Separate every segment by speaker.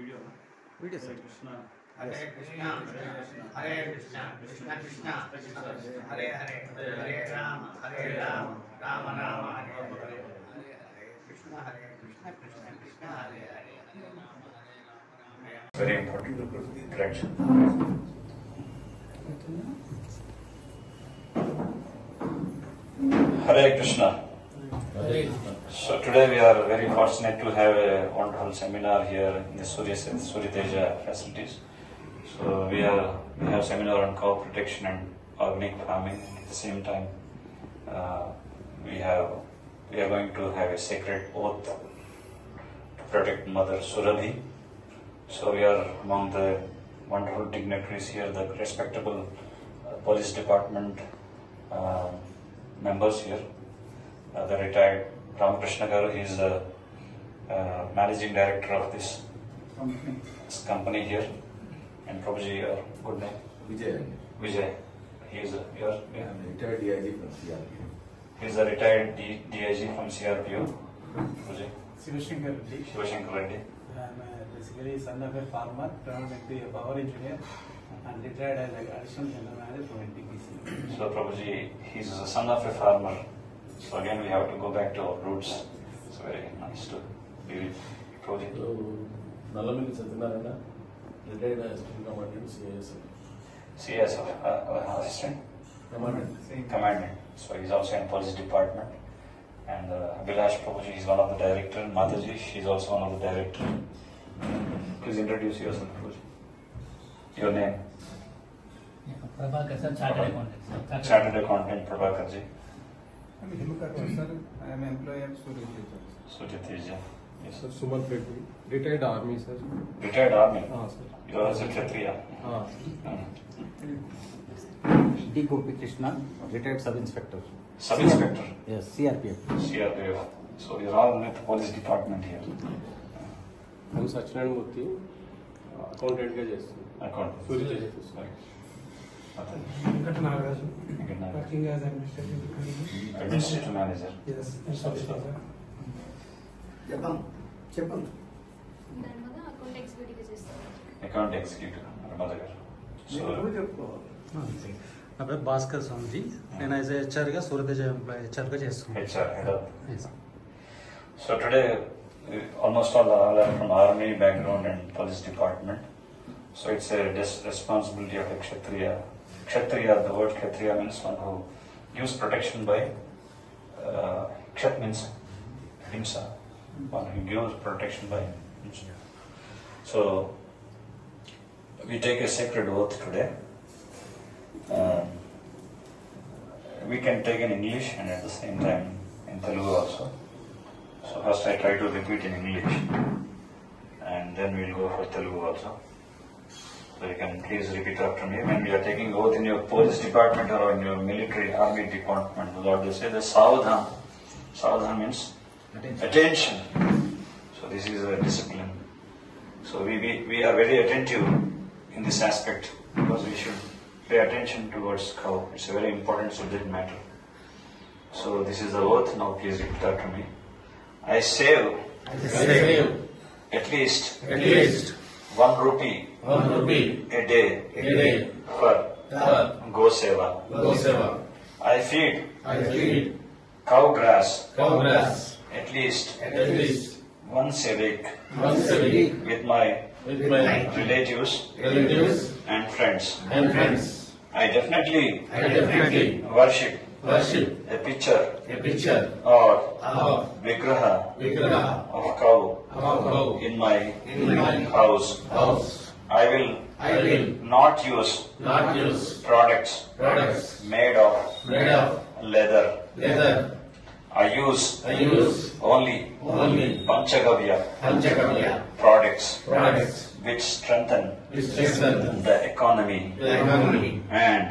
Speaker 1: Video,
Speaker 2: sir.
Speaker 1: Krishna.
Speaker 3: Hare Krishna, Hare Krishna, Krishna Krishna, Hare Hare, Hare Rama, Rama Rama, Hare Hare, Krishna Krishna, Krishna Hare Hare.
Speaker 4: Very important correction. Hare Krishna. So today we are very fortunate to have a wonderful seminar here in the Surya Teja facilities. So we have seminar on cow protection and organic farming. At the same time, we are going to have a sacred oath to protect Mother Surabhi. So we are among the wonderful dignitaries here, the respectable police department members here. The retired Ramakrishna Garu, he is the managing director of this company here. And Prabhuji, your good name? Vijay. He is
Speaker 5: retired DIG from CRPO.
Speaker 4: He is a retired DIG from CRPO. Prabhuji.
Speaker 6: Shivashankar Reddy.
Speaker 4: Shivashankar Reddy.
Speaker 6: I am basically son of a farmer, predominantly a power engineer, and retired as additional general manager from NTPC.
Speaker 4: So Prabhuji, he is the son of a farmer. So again, we have to go back to our roots. It's very nice to be with Prabhuji.
Speaker 5: Nalamini Satyanarayana, retired assistant commandant,
Speaker 4: CSF, assistant commandant. So he's also in police department. And Abhilash Prabhuji is one of the directors. Mataji, she's also one of the directors. Please introduce yourself, Prabhuji. Your name?
Speaker 7: Prabhakar sir, Chartered Accountant.
Speaker 4: Chartered Accountant Prabhakar ji.
Speaker 6: I am employee of Surya Teja.
Speaker 4: Surya Teja. Yes.
Speaker 8: Sir, Suman Reddy, retired army, sir.
Speaker 4: Retired army?
Speaker 8: Sir.
Speaker 4: You are a Kshatriya?
Speaker 2: D. Gopi Krishna, retired sub-inspector.
Speaker 4: Sub-inspector?
Speaker 2: Yes, CRPF.
Speaker 4: CRPF. So you're all with the police department here.
Speaker 8: I'm Sachinand Murthy, accountant ga chestunnam.
Speaker 4: Accountant.
Speaker 8: Surya Teja.
Speaker 6: Venkata Nagaraju,
Speaker 4: Good night.
Speaker 6: working as administrative
Speaker 4: Administrative manager.
Speaker 6: Yes, in Surya Teja.
Speaker 3: చెప్పండి
Speaker 9: దానివల్ల account executive చేస్తాను.
Speaker 4: Account executive, Ramada garu. So,
Speaker 10: నా పేరు భాస్కర్ స్వామిజీ. నేను as హెచ్ఆర్గా Surya Teja employee హెచ్ఆర్గా చేస్తున్నాను.
Speaker 4: HR, head up. So today, almost all are from army background and police department. So it's a responsibility of a Kshatriya. Kshatriya, the word Kshatriya means one who gives protection by, Kshat means himsa, one who gives protection by himsa. So we take a sacred oath today. We can take in English and at the same time in Telugu also. So first I try to repeat in English and then we'll go for Telugu also. So you can please repeat after me. When we are taking oath in your police department or in your military army department, what they say, the Savadhan. Savadhan means attention. So this is a discipline. So we are very attentive in this aspect because we should pay attention towards cow. It's a very important subject matter. So this is the oath. Now please repeat after me. I save at least 1 rupee a day for Go Seva. I feed cow grass at least once a week with my relatives and friends. I definitely worship a picture or vigraha of cow in my house. I will not use products made of leather. I use only Panchagavya products which strengthen the economy and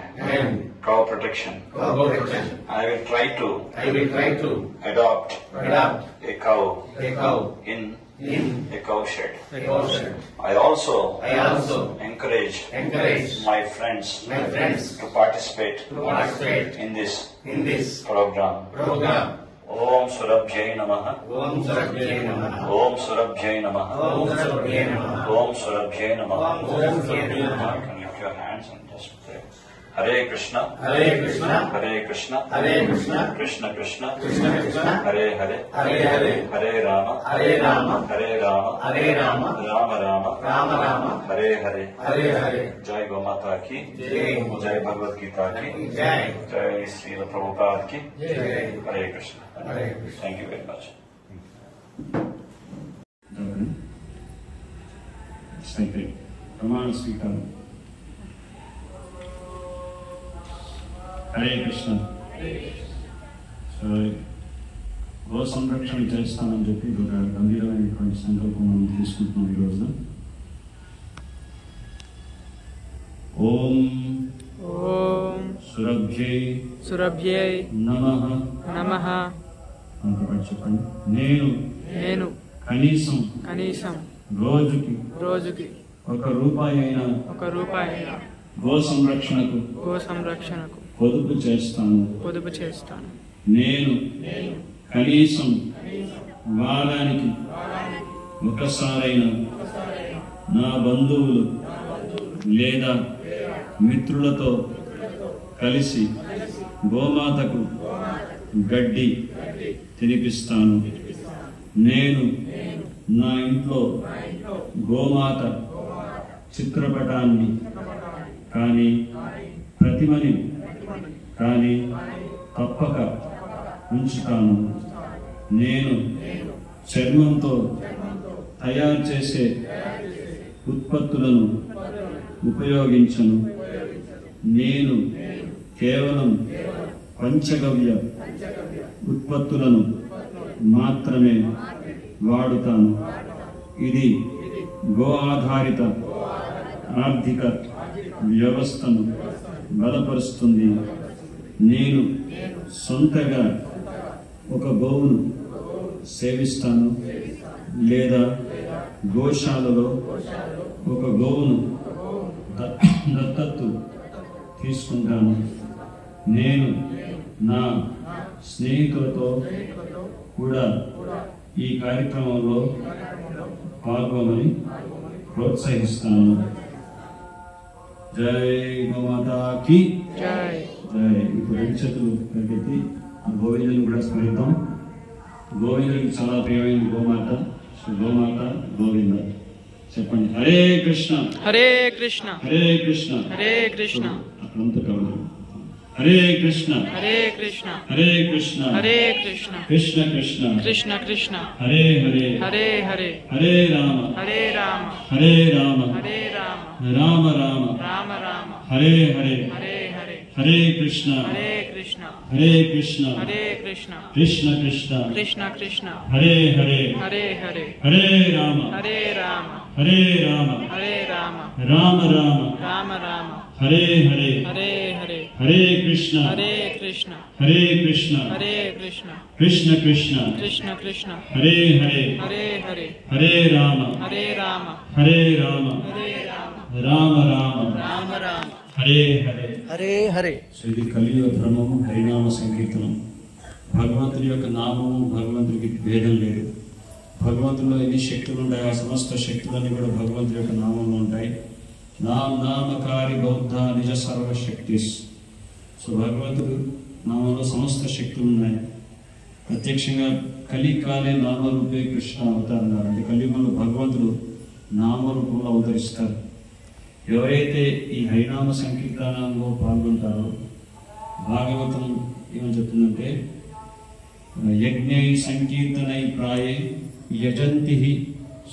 Speaker 4: cow protection. I will try to adopt a cow in a cow shed. I also encourage my friends to participate in this program. ओम सुरभ्यै नमः।
Speaker 3: ओम सुरभ्यै नमः।
Speaker 4: ओम सुरभ्यै नमः।
Speaker 3: ओम सुरभ्यै नमः।
Speaker 4: ओम सुरभ्यै नमः।
Speaker 3: ओम सुरभ्यै नमः।
Speaker 4: You can lift your hands and just pray. Hare Krishna.
Speaker 3: Hare Krishna.
Speaker 4: Hare Krishna.
Speaker 3: Hare Krishna.
Speaker 4: Krishna Krishna.
Speaker 3: Krishna Krishna.
Speaker 4: Hare Hare.
Speaker 3: Hare Hare.
Speaker 4: Hare Rama.
Speaker 3: Hare Rama.
Speaker 4: Hare Rama.
Speaker 3: Hare Rama.
Speaker 4: Rama Rama.
Speaker 3: Rama Rama.
Speaker 4: Hare Hare.
Speaker 3: Hare Hare.
Speaker 4: जय गौ माता की
Speaker 3: जय।
Speaker 4: जय भगवत गीता की
Speaker 3: जय।
Speaker 4: जय श्री प्रभुपाद की
Speaker 3: जय।
Speaker 4: Hare Krishna.
Speaker 3: Hare Krishna.
Speaker 4: Thank you very much.
Speaker 1: प्रमाण स्वीकार। హరే కృష్ణ. సో గో సంరక్షణ చేస్తామని చెప్పి ఒక గంభీరమైనటువంటి సంకల్పం మనం తీసుకుంటున్నాం ఈరోజు. ఓం సురభ్యై నమః. అంతపాటు చెప్పండి. నేను కనీసం రోజుకి ఒక రూపాయి అయినా గో సంరక్షణకు పొదుపు చేస్తాను. నేను కనీసం వారానికి ఒకసారైనా నా బంధువులు లేదా మిత్రులతో కలిసి గోమాతకు గడ్డి తినిపిస్తాను. నేను నా ఇంట్లో గోమాత చిత్రపటాన్ని కానీ ప్రతిమని కానీ తప్పక ఉంచుతాను. నేను చర్మంతో తయారు చేసే ఉత్పత్తులను ఉపయోగించను. నేను కేవలం పంచగవ్య ఉత్పత్తులను మాత్రమే వాడుతాను. ఇది గో ఆధారిత ఆర్థిక వ్యవస్థను బలపరుస్తుంది. నేను సొంతగా ఒక గోవును సేవిస్తాను లేదా గోశాలలో ఒక గోవును దత్తత్తు తీసుకుంటాను. నేను నా స్నేహితులతో కూడా ఈ కార్యక్రమంలో పాల్గొనని ప్రోత్సహిస్తాను. జై గోమాతా కి జై. ఇప్పుడు రెండు చేతులు పైకెత్తి ఆ గోవిందుని కూడా స్మరిద్దాం. గోవిందుడికి చాలా ప్రియమైంది గోమాత. గోమాత గోవింద చెప్పండి. హరే కృష్ణ
Speaker 11: హరే కృష్ణ
Speaker 1: హరే కృష్ణ
Speaker 11: హరే కృష్ణ
Speaker 1: అక్కడంతా కలదు. హరే కృష్ణ
Speaker 11: హరే కృష్ణ
Speaker 1: హరే కృష్ణ
Speaker 11: హరే కృష్ణ
Speaker 1: కృష్ణ కృష్ణ
Speaker 11: కృష్ణ కృష్ణ
Speaker 1: హరే హరే
Speaker 11: హరే హరే
Speaker 1: హరే రామ
Speaker 11: హరే రామ
Speaker 1: హరే రామ
Speaker 11: హరే రామ
Speaker 1: రామ రామ
Speaker 11: రామ రామ
Speaker 1: హరే హరే
Speaker 11: హరే హరే
Speaker 1: హరే కృష్ణ
Speaker 11: హరే కృష్ణ
Speaker 1: హరే కృష్ణ
Speaker 11: హరే కృష్ణ
Speaker 1: కృష్ణ కృష్ణ
Speaker 11: కృష్ణ కృష్ణ
Speaker 1: హరే హరే
Speaker 11: హరే హరే
Speaker 1: హరే రామ
Speaker 11: హరే రామ
Speaker 1: హరే రామ
Speaker 11: హరే రామ
Speaker 1: రామ రామ
Speaker 11: రామ రామ
Speaker 1: హరే హరే
Speaker 11: హరే హరే
Speaker 1: హరే కృష్ణ
Speaker 11: హరే కృష్ణ
Speaker 1: హరే కృష్ణ
Speaker 11: హరే కృష్ణ
Speaker 1: కృష్ణ కృష్ణ
Speaker 11: కృష్ణ కృష్ణ
Speaker 1: హరే హరే
Speaker 11: హరే హరే
Speaker 1: హరే రామ
Speaker 11: హరే రామ
Speaker 1: హరే రామ
Speaker 11: హరే రామ
Speaker 1: రామ రామ
Speaker 11: రామ రామ
Speaker 1: హరే హరే
Speaker 11: హరే హరే.
Speaker 1: సో ఇది కలియుగ ధర్మము, హరినామ సంకీర్తనం. భగవంతుడి యొక్క నామము, భగవంతుడికి భేదం లేదు. భగవంతుడిలో ఎన్ని శక్తులు ఉంటాయి, ఆ సమస్త శక్తులన్నీ కూడా భగవంతుడి యొక్క నామంలో ఉంటాయి. నామకారి బౌద్ధ నిజ సర్వశక్తి. సో భగవంతుడు నామంలో సమస్త శక్తులు ఉన్నాయి. ప్రత్యక్షంగా కలికాలే నామరూపే కృష్ణ అవతారన్నారు. అంటే కలియుగంలో భగవంతుడు నామరూపంలో అవతరిస్తారు. ఎవరైతే ఈ హరినామ సంకీర్తనంలో పాల్గొంటారో భాగవతం ఏమని చెప్తుందంటే యజ్ఞై సంకీర్తనై ప్రాయే యజంతి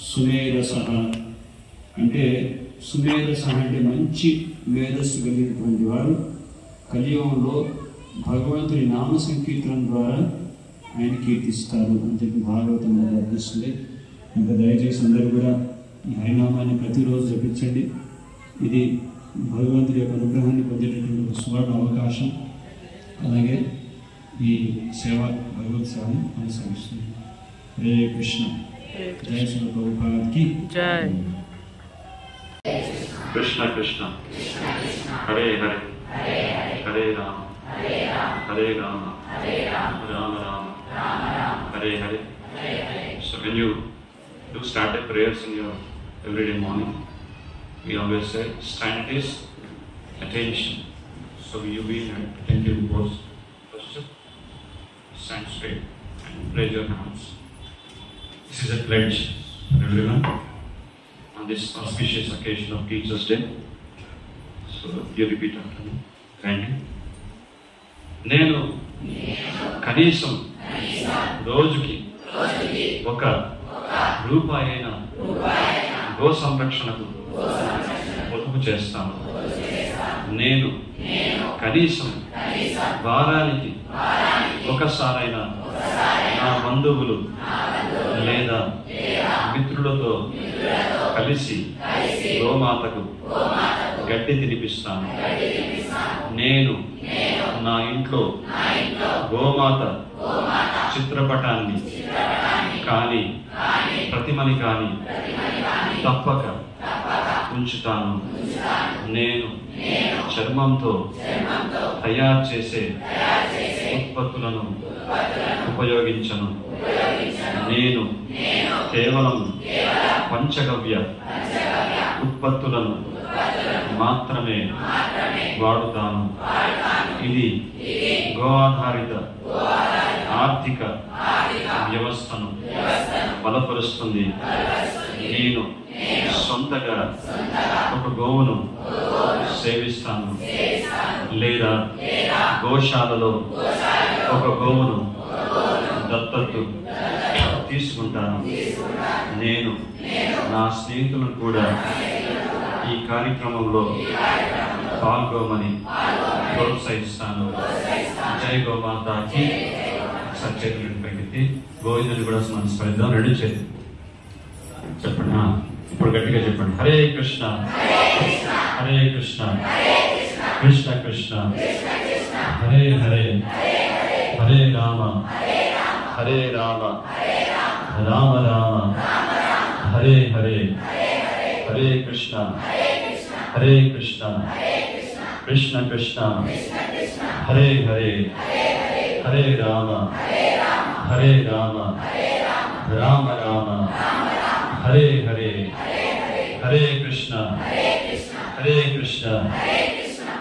Speaker 1: సుమేధస. అంటే సుమేధస అంటే మంచి మేధస్సు కలిగినటువంటి వారు కలియుగంలో భగవంతుని నామ సంకీర్తనం ద్వారా ఆయన కీర్తిస్తారు అని చెప్పి భాగవతంలో అనిపిస్తుంది. ఇంకా దయచేసి అందరూ కూడా ఈ హరినామాన్ని ప్రతిరోజు జపించండి. ఇది భగవంతుడి యొక్క అనుగ్రహాన్ని పొందేటటువంటి ఒక సువర్ణ అవకాశం. అలాగే ఈ సేవ భగవత్ సేవను కొనసాగిస్తుంది. హరే కృష్ణ. జయ శ్రీ ప్రభుపాద్కి
Speaker 11: జై.
Speaker 1: Krishna Krishna Hare Hare Hare Rama Hare Rama Rama Rama Hare Hare. So when you do started prayers in your everyday morning, we always say stand at ease, attention. So you be in an attentive pose. First, stand straight and raise your hands. This is a pledge for everyone on this auspicious occasion of Teachers' Day. So you repeat after me. Thank you. నేను కనీసం రోజుకి ఒక రూపాయి అయినా go సంరక్షణకు పొదుపు చేస్తాను. నేను కనీసం వారానికి ఒకసారైనా నా బంధువులు లేదా మిత్రులతో కలిసి గోమాతకు గడ్డి తినిపిస్తాను. నేను నా ఇంట్లో గోమాత చిత్రపటాన్ని కానీ ప్రతిమని కానీ తప్పక ఉంచుతాను. నేను చర్మంతో తయారు చేసే ఉత్పత్తులను ఉపయోగించను. నేను కేవలం పంచగవ్య ఉత్పత్తులను మాత్రమే వాడుతాను. ఇది గో ఆధారిత ఆర్థిక వ్యవస్థను బలపరుస్తుంది. నేను సొంతగా ఒక గోవును సేవిస్తాను లేదా గోశాలలో ఒక గోవును దత్తత తీసుకుంటాను. నేను నా స్నేహితులను కూడా ఈ కార్యక్రమంలో పాల్గొమని ప్రోత్సహిస్తాను. జై గోమాతకి. సచేతులను పైకెత్తి గోవిందుని కూడా స్మరిద్దాం. రెండు చేతులు చెప్పండి. ఇప్పుడు గట్టిగా చెప్పండి. హరే కృష్ణ హరే కృష్ణ కృష్ణ కృష్ణ హరే హరే హరే రామ హరే రామ రామ రామ హరే హరే హరే కృష్ణ హరే కృష్ణ కృష్ణ కృష్ణ హరే హరే హరే రామ హరే రామ రామ రామ హరే హరే హరే కృష్ణ హరే కృష్ణ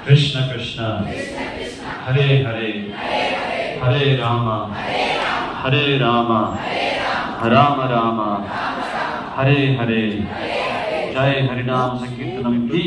Speaker 1: కృష్ణ కృష్ణ హరే హరే హరే రామ హరే రామ రామ రామ హరే హరే. జై హరినామ సంకీర్తనం కి